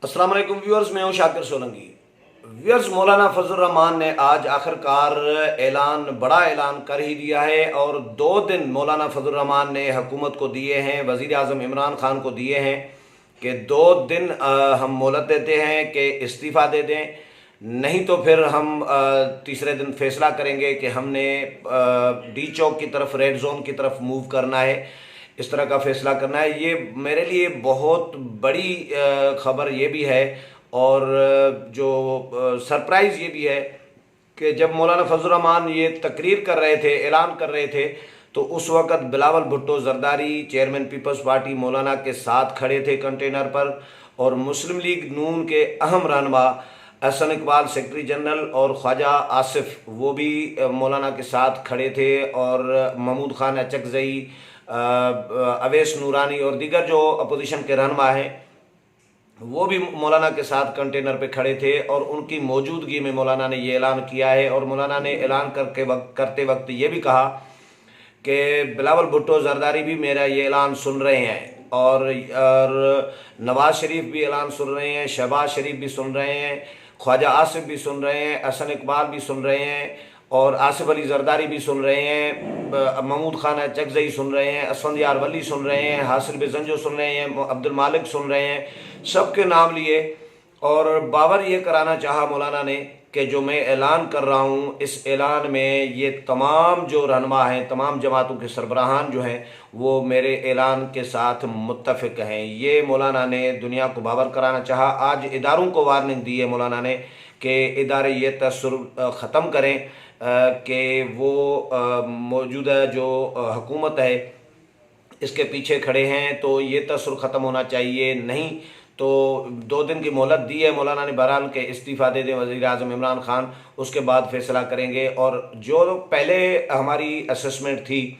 अस्सलाम वालेकुम व्यूअर्स, मैं हूं शाकिर सोलंकी। व्यूअर्स, मौलाना फजल रहमान ने आज आखिरकार बड़ा ऐलान कर ही दिया है और 2 दिन मौलाना फजल रहमान ने हुकूमत को दिए हैं, वजीराज़म इमरान खान को दिए हैं कि 2 दिन हम मोहलत देते हैं कि इस्तीफ़ा दे दें, नहीं तो फिर हम तीसरे दिन फैसला करेंगे कि हमने डी चौक की तरफ, रेड जोन की तरफ मूव करना है। इस तरह का फैसला करना है। ये मेरे लिए बहुत बड़ी खबर ये भी है और जो सरप्राइज़ ये भी है कि जब मौलाना फजल रहमान ये तकरीर कर रहे थे, ऐलान कर रहे थे, तो उस वक़्त बिलावल भुट्टो जरदारी चेयरमैन पीपल्स पार्टी मौलाना के साथ खड़े थे कंटेनर पर, और मुस्लिम लीग नून के अहम रहनुमा एहसन इकबाल सेक्रेटरी जनरल और ख्वाजा आसिफ वो भी मौलाना के साथ खड़े थे, और महमूद खान अचकजई, अवैस नूरानी और दीगर जो अपोजिशन के रहनुमा हैं वो भी मौलाना के साथ कंटेनर पे खड़े थे, और उनकी मौजूदगी में मौलाना ने ये ऐलान किया है। और मौलाना ने ऐलान करते वक्त ये भी कहा कि बिलावल भुट्टो जरदारी भी मेरा ये ऐलान सुन रहे हैं, और नवाज शरीफ भी ऐलान सुन रहे हैं, शहबाज शरीफ भी सुन रहे हैं, ख्वाजा आसिफ भी सुन रहे हैं, एहसन इकबाल भी सुन रहे हैं, और आसिफ अली जरदारी भी सुन रहे हैं, महमूद खान अचकजई सुन रहे हैं, असफंद यार वली सुन रहे हैं, हासिल बेजंजो सुन रहे हैं, अब्दुल मालिक सुन रहे हैं, सबके नाम लिए। और बावर ये कराना चाहा मौलाना ने कि जो मैं ऐलान कर रहा हूँ, इस ऐलान में ये तमाम जो रहनुमा हैं, तमाम जमातों के सरबराहान जो हैं, वो मेरे ऐलान के साथ मुत्तफिक हैं। ये मौलाना ने दुनिया को बावर कराना चाहा। आज इदारों को वार्निंग दी है मौलाना ने कि इदारे ये तसर ख़त्म करें कि वो मौजूदा जो हुकूमत है इसके पीछे खड़े हैं, तो ये तसर ख़त्म होना चाहिए। नहीं तो 2 दिन की मोहलत दी है मौलाना ने बहरहाल के इस्तीफ़ा दे दें वज़ीर-ए-आज़म इमरान खान, उसके बाद फैसला करेंगे। और जो पहले हमारी असेसमेंट थी,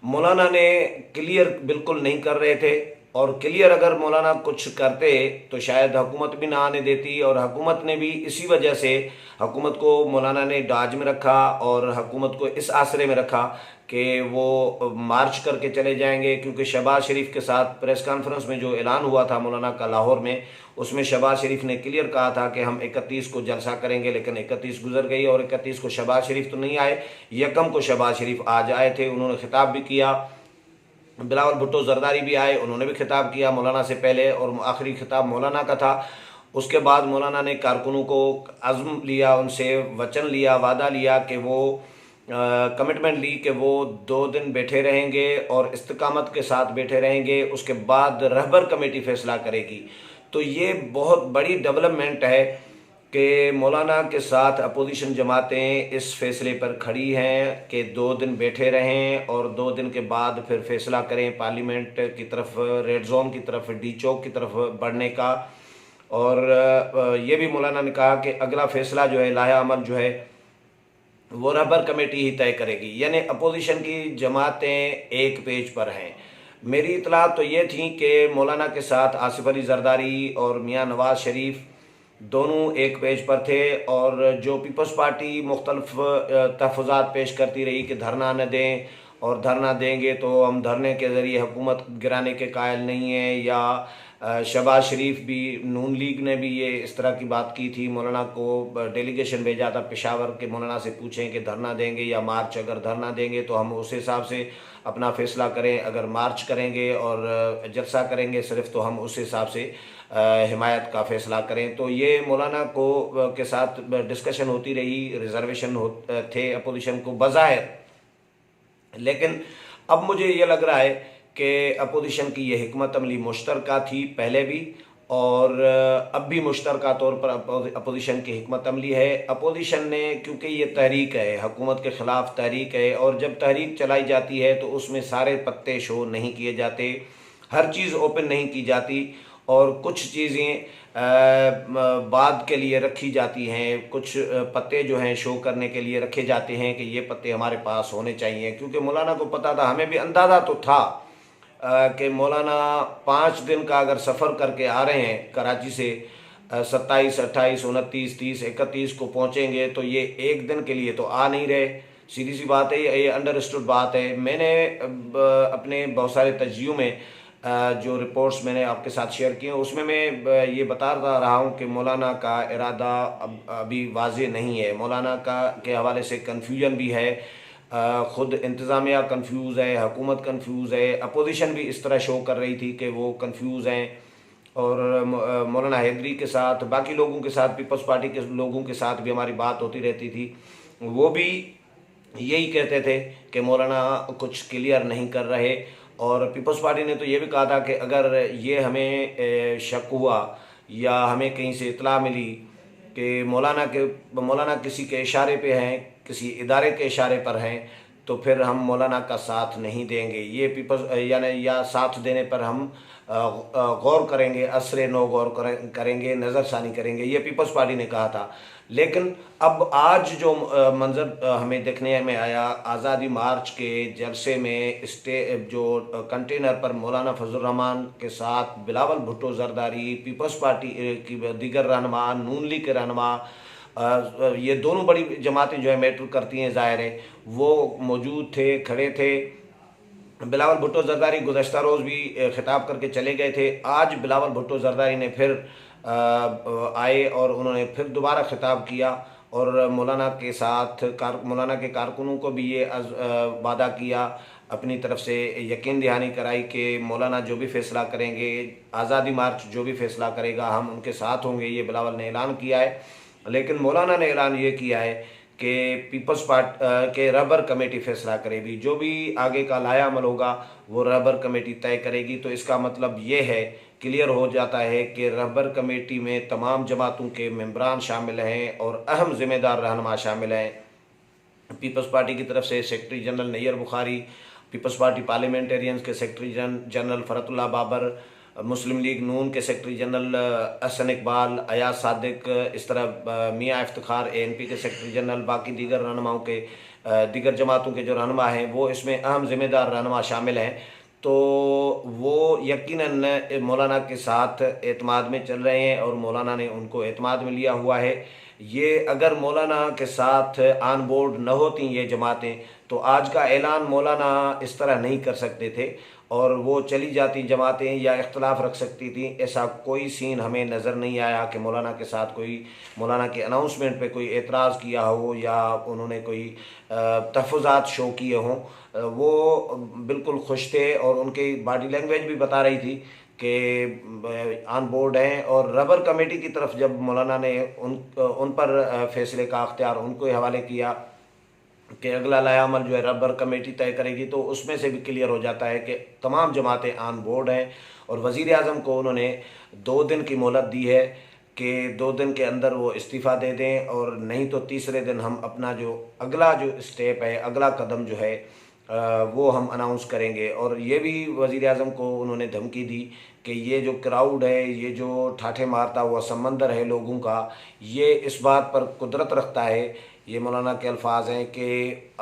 मौलाना ने क्लियर बिल्कुल नहीं कर रहे थे, और क्लियर अगर मौलाना कुछ करते तो शायद हुकूमत भी ना आने देती, और हुकूमत ने भी इसी वजह से हुकूमत को मौलाना ने डाज में रखा और हुकूमत को इस आसरे में रखा कि वो मार्च करके चले जाएंगे। क्योंकि शहबाज शरीफ के साथ प्रेस कॉन्फ्रेंस में जो ऐलान हुआ था मौलाना का लाहौर में, उसमें शहबाज शरीफ ने क्लियर कहा था कि हम 31 को जलसा करेंगे, लेकिन 31 गुजर गई और 31 को शहबाज शरीफ तो नहीं आए, यकम को शहबाज शरीफ आज आए थे, उन्होंने खिताब भी किया। बिलावल भुट्टो जरदारी भी आए, उन्होंने भी खिताब किया मौलाना से पहले, और आखिरी खिताब मौलाना का था। उसके बाद मौलाना ने कारकुनों को अज़्म लिया, उनसे वचन लिया, वादा लिया कि वो कमिटमेंट ली कि वो 2 दिन बैठे रहेंगे और इस्तिकामत के साथ बैठे रहेंगे। उसके बाद रहबर कमेटी फ़ैसला करेगी। तो ये बहुत बड़ी डेवलपमेंट है कि मौलाना के साथ अपोजिशन जमातें इस फैसले पर खड़ी हैं कि 2 दिन बैठे रहें और 2 दिन के बाद फिर फैसला करें पार्लियामेंट की तरफ, रेड जोन की तरफ, डी चौक की तरफ बढ़ने का। और ये भी मौलाना ने कहा कि अगला फैसला जो है, लाया अमल जो है, वो रहबर कमेटी ही तय करेगी। यानी अपोजिशन की जमातें एक पेज पर हैं। मेरी इतला तो ये थी कि मौलाना के साथ आसिफ अली जरदारी और मियाँ नवाज शरीफ दोनों एक पेज पर थे, और जो पीपल्स पार्टी मुख्तलिफ तहफ़्फ़ुज़ात पेश करती रही कि धरना न दें, और धरना देंगे तो हम धरने के ज़रिए हुकूमत गिराने के कायल नहीं हैं, या शहबाज शरीफ भी, नून लीग ने भी ये इस तरह की बात की थी, मौलाना को डेलीगेशन भेजा था पेशावर के मौलाना से पूछें कि धरना देंगे या मार्च। अगर धरना देंगे तो हम उस हिसाब से अपना फ़ैसला करें, अगर मार्च करेंगे और जलसा करेंगे सिर्फ, तो हम उस हिसाब से हिमायत का फ़ैसला करें। तो ये मौलाना को के साथ डिस्कशन होती रही, रिजर्वेशन थे अपोजिशन को बज़ाहिर, लेकिन अब मुझे ये लग रहा है कि अपोजिशन की ये हिकमत अमली मुश्तरका थी पहले भी, और अब भी मुश्तरका तौर पर अपोजिशन की हिकमत अमली है। अपोजिशन ने, क्योंकि ये तहरीक है, हुकूमत के ख़िलाफ़ तहरीक है, और जब तहरीक चलाई जाती है तो उसमें सारे पत्ते शो नहीं किए जाते, हर चीज़ ओपन नहीं की जाती, और कुछ चीज़ें बाद के लिए रखी जाती हैं, कुछ पत्ते जो हैं शो करने के लिए रखे जाते हैं कि ये पत्ते हमारे पास होने चाहिए। क्योंकि मौलाना को पता था, हमें भी अंदाज़ा तो था कि मौलाना 5 दिन का अगर सफ़र करके आ रहे हैं कराची से, 27, 28, 29, 30, 31 को पहुँचेंगे, तो ये 1 दिन के लिए तो आ नहीं रहे। सीधी सी बात है, ये अंडरस्टूड बात है। मैंने अपने बहुत सारे तजियों में जो रिपोर्ट्स मैंने आपके साथ शेयर किए उसमें मैं ये बता रहा हूँ कि मौलाना का इरादा अभी वाज़ेह नहीं है। मौलाना का के हवाले से कन्फ्यूजन भी है, ख़ुद इंतज़ामिया कंफ्यूज है, हुकूमत कंफ्यूज है, अपोजिशन भी इस तरह शो कर रही थी कि वो कंफ्यूज हैं। और मौलाना हैदरी के साथ, बाकी लोगों के साथ, पीपल्स पार्टी के लोगों के साथ भी हमारी बात होती रहती थी। वो भी यही कहते थे कि मौलाना कुछ क्लियर नहीं कर रहे। और पीपल्स पार्टी ने तो ये भी कहा था कि अगर ये हमें शक हुआ या हमें कहीं से इतला मिली कि मौलाना किसी के इशारे पे हैं, किसी इदारे के इशारे पर हैं, तो फिर हम मौलाना का साथ नहीं देंगे। ये पीपल्स यानी या साथ देने पर हम गौर करेंगे, असरे नो गौर करेंगे, नज़रसानी करेंगे, ये पीपल्स पार्टी ने कहा था। लेकिन अब आज जो मंजर हमें देखने में आया, आज़ादी मार्च के जलसे में जो कंटेनर पर मौलाना फजल रहमान के साथ बिलावल भुट्टो जरदारी, पीपल्स पार्टी की दीगर रहनुमा, नून लीग के रहनुमा, ये दोनों बड़ी जमातें जो है मैटर करती हैं, ज़ाहिर है वो मौजूद थे, खड़े थे। बिलावल भुट्टो जरदारी गुज़श्ता रोज़ भी ख़िताब करके चले गए थे। आज बिलावल भुट्टो जरदारी ने फिर आए और उन्होंने फिर दोबारा ख़िताब किया और मौलाना के साथ मौलाना के कारकुनों को भी ये वादा किया, अपनी तरफ से यकीन दहानी कराई कि मौलाना जो भी फ़ैसला करेंगे, आज़ादी मार्च जो भी फ़ैसला करेगा, हम उनके साथ होंगे। ये बिलावल ने ऐलान किया है। लेकिन मौलाना ने ऐलान ये किया है कि पीपल्स पार्टी के रहबर कमेटी फ़ैसला करेगी, जो भी आगे का लाया अमल होगा वो रहबर कमेटी तय करेगी। तो इसका मतलब ये है, क्लियर हो जाता है कि रहबर कमेटी में तमाम जमातों के मेंबरान शामिल हैं और अहम ज़िम्मेदार रहनुमा शामिल हैं। पीपल्स पार्टी की तरफ से सेक्रेटरी जनरल नैयर बुखारी, पीपल्स पार्टी पार्लियामेंटेरियंस के सेक्रेटरी जनरल फरतुल्लाह बाबर, मुस्लिम लीग नून के सेक्रेटरी जनरल अहसन इकबाल, अयाज सादिक, इस तरह मियाँ इफ्तिखार एएनपी के सेक्रेटरी जनरल, बाकी दीगर रहनुमाओं के दीगर जमातों के जो रहनुमा हैं वो इसमें अहम ज़िम्मेदार रहनुमा शामिल हैं। तो वो यकीनन मौलाना के साथ एतमाद में चल रहे हैं और मौलाना ने उनको एतमाद में लिया हुआ है। ये अगर मौलाना के साथ ऑन बोर्ड न होती ये जमातें तो आज का ऐलान मौलाना इस तरह नहीं कर सकते थे और वो चली जाती जमातें या इख्तलाफ रख सकती थी। ऐसा कोई सीन हमें नज़र नहीं आया कि मौलाना के साथ कोई मौलाना के अनाउंसमेंट पे कोई एतराज़ किया हो या उन्होंने कोई तहफ़्फ़ुज़ात शो किए हों। वो बिल्कुल खुश थे और उनकी बॉडी लैंग्वेज भी बता रही थी कि ऑन बोर्ड हैं। और रबर कमेटी की तरफ जब मौलाना ने उन पर फैसले का अख्तियार उनको हवाले किया कि अगला लायामल जो है रबर कमेटी तय करेगी, तो उसमें से भी क्लियर हो जाता है कि तमाम जमातें ऑन बोर्ड हैं। और वज़ीराअज़म को उन्होंने 2 दिन की मोहलत दी है कि 2 दिन के अंदर वो इस्तीफ़ा दे दें और नहीं तो तीसरे दिन हम अपना जो अगला जो स्टेप है, अगला कदम जो है वो हम अनाउंस करेंगे। और ये भी वज़ीराअज़म को उन्होंने धमकी दी कि ये जो क्राउड है, ये जो ठाठे मारता हुआ समंदर है लोगों का, ये इस बात पर कुदरत रखता है। ये मौलाना के अल्फाज हैं कि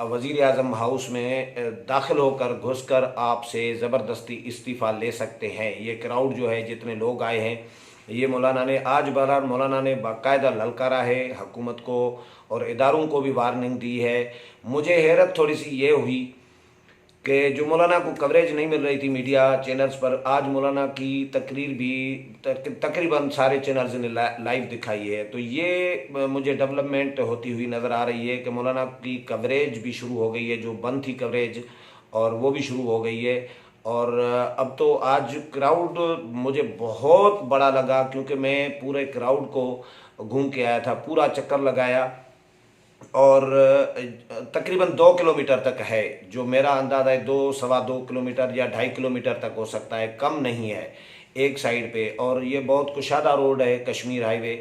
वज़ीराअज़म हाउस में दाखिल होकर घुसकर आपसे ज़बरदस्ती इस्तीफ़ा ले सकते हैं। ये क्राउड जो है, जितने लोग आए हैं, ये मौलाना ने आज बहरहाल मौलाना ने बाकायदा ललकारा है हुकूमत को और इदारों को भी वार्निंग दी है। मुझे हैरत थोड़ी सी ये हुई कि जो मौलाना को कवरेज नहीं मिल रही थी मीडिया चैनल्स पर, आज मौलाना की तकरीर भी तकरीबन सारे चैनल्स ने लाइव दिखाई है। तो ये मुझे डेवलपमेंट होती हुई नज़र आ रही है कि मौलाना की कवरेज भी शुरू हो गई है, जो बंद थी कवरेज और वो भी शुरू हो गई है। और अब तो आज क्राउड मुझे बहुत बड़ा लगा क्योंकि मैं पूरे क्राउड को घूम के आया था, पूरा चक्कर लगाया और तकरीबन 2 किलोमीटर तक है, जो मेरा अंदाज़ा है 2 सवा 2 किलोमीटर या 2.5 किलोमीटर तक हो सकता है, कम नहीं है एक साइड पे। और ये बहुत कुशादा रोड है, कश्मीर हाईवे।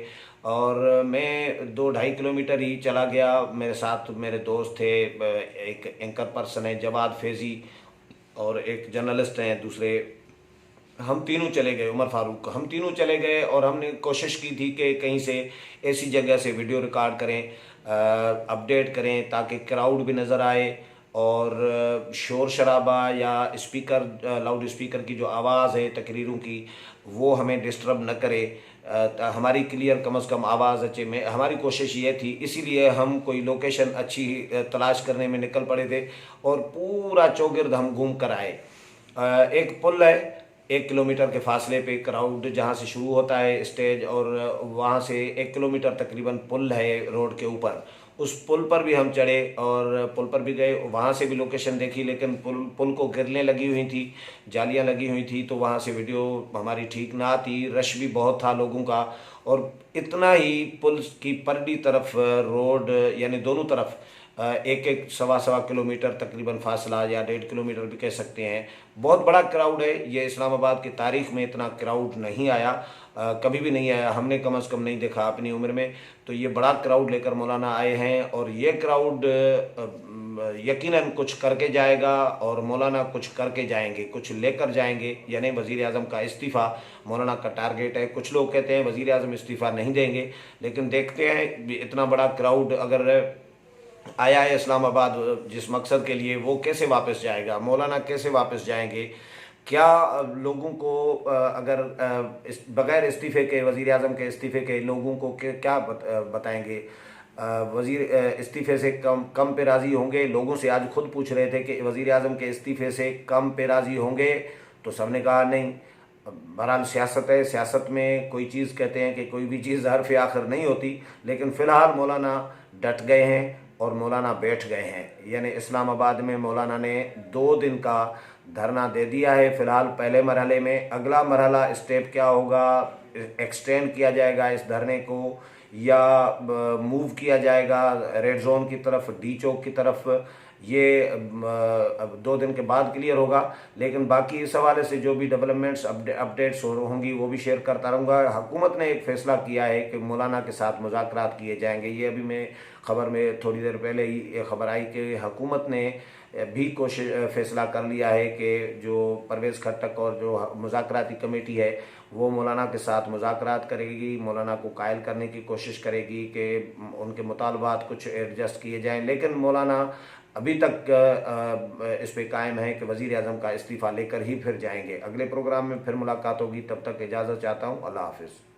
और मैं 2-2.5 किलोमीटर ही चला गया। मेरे साथ मेरे दोस्त थे, एक एंकर पर्सन है जवाद फैज़ी और एक जर्नलिस्ट हैं दूसरे। हम तीनों चले गए, उमर फारूक, हम तीनों चले गए और हमने कोशिश की थी कि कहीं से ऐसी जगह से वीडियो रिकॉर्ड करें, अपडेट करें ताकि क्राउड भी नज़र आए और शोर शराबा या स्पीकर, लाउड स्पीकर की जो आवाज़ है तकरीरों की, वो हमें डिस्टर्ब न करे, हमारी क्लियर कम अज़ कम आवाज़ अच्छे में। हमारी कोशिश ये थी, इसीलिए हम कोई लोकेशन अच्छी तलाश करने में निकल पड़े थे और पूरा चौगिर्द हम घूम कर आए। एक पुल है 1 किलोमीटर के फासले पे क्राउड जहाँ से शुरू होता है स्टेज, और वहाँ से 1 किलोमीटर तकरीबन पुल है रोड के ऊपर, उस पुल पर भी हम चढ़े और पुल पर भी गए, वहाँ से भी लोकेशन देखी, लेकिन पुल को गिरने लगी हुई थी, जालियाँ लगी हुई थी, तो वहाँ से वीडियो हमारी ठीक ना आती। रश भी बहुत था लोगों का, और इतना ही पुल की परली तरफ रोड यानी दोनों तरफ एक एक सवा सवा किलोमीटर तकरीबन फासला, या 1.5 किलोमीटर भी कह सकते हैं। बहुत बड़ा क्राउड है, ये इस्लामाबाद की तारीख में इतना क्राउड नहीं आया, कभी भी नहीं आया, हमने कम से कम नहीं देखा अपनी उम्र में। तो ये बड़ा क्राउड लेकर मौलाना आए हैं, और ये क्राउड यकीनन कुछ करके जाएगा, और मौलाना कुछ करके जाएंगे, कुछ लेकर जाएंगे। यानी वज़ीर-ए-आज़म का इस्तीफ़ा मौलाना का टारगेट है। कुछ लोग कहते हैं वज़ीर-ए-आज़म इस्तीफ़ा नहीं देंगे, लेकिन देखते हैं इतना बड़ा क्राउड अगर आया है इस्लामाबाद जिस मकसद के लिए, वो कैसे वापस जाएगा, मौलाना कैसे वापस जाएंगे। क्या लोगों को अगर बगैर इस्तीफ़े के, वज़ीर-ए-आज़म के इस्तीफ़े के लोगों को क्या बताएंगे। वज़ीर इस्तीफ़े से कम पे राज़ी होंगे। लोगों से आज खुद पूछ रहे थे कि वज़ीर-ए-आज़म के इस्तीफ़े से कम पे राज़ी होंगे, तो सबने कहा नहीं। बहरहाल सियासत है, सियासत में कोई चीज़ कहते हैं कि कोई भी चीज़ हर्फ़ आखिर नहीं होती, लेकिन फ़िलहाल मौलाना डट गए हैं और मौलाना बैठ गए हैं। यानी इस्लामाबाद में मौलाना ने 2 दिन का धरना दे दिया है फ़िलहाल पहले मरहले में। अगला मरहला स्टेप क्या होगा, एक्सटेंड किया जाएगा इस धरने को, या मूव किया जाएगा रेड जोन की तरफ, डी चौक की तरफ, ये अब 2 दिन के बाद क्लियर होगा। लेकिन बाकी इस हवाले से जो भी डेवलपमेंट्स अपडेट्स होंगी वो भी शेयर करता रहूँगा। हुकूमत ने एक फ़ैसला किया है कि मौलाना के साथ मुज़ाकरात किए जाएंगे। ये अभी मैं खबर में थोड़ी देर पहले ही ये खबर आई कि हुकूमत ने भी फ़ैसला कर लिया है कि जो परवेज़ खट्टक और जो मुज़ाकराती कमेटी है वो मौलाना के साथ मुज़ाकरात करेगी, मौलाना को कायल करने की कोशिश करेगी कि उनके मुतालबात कुछ एडजस्ट किए जाएं। लेकिन मौलाना अभी तक इस पे कायम है कि वज़ीर-ए-आज़म का इस्तीफ़ा लेकर ही फिर जाएंगे। अगले प्रोग्राम में फिर मुलाकात होगी, तब तक इजाज़त चाहता हूँ। अल्लाह हाफ़िज़।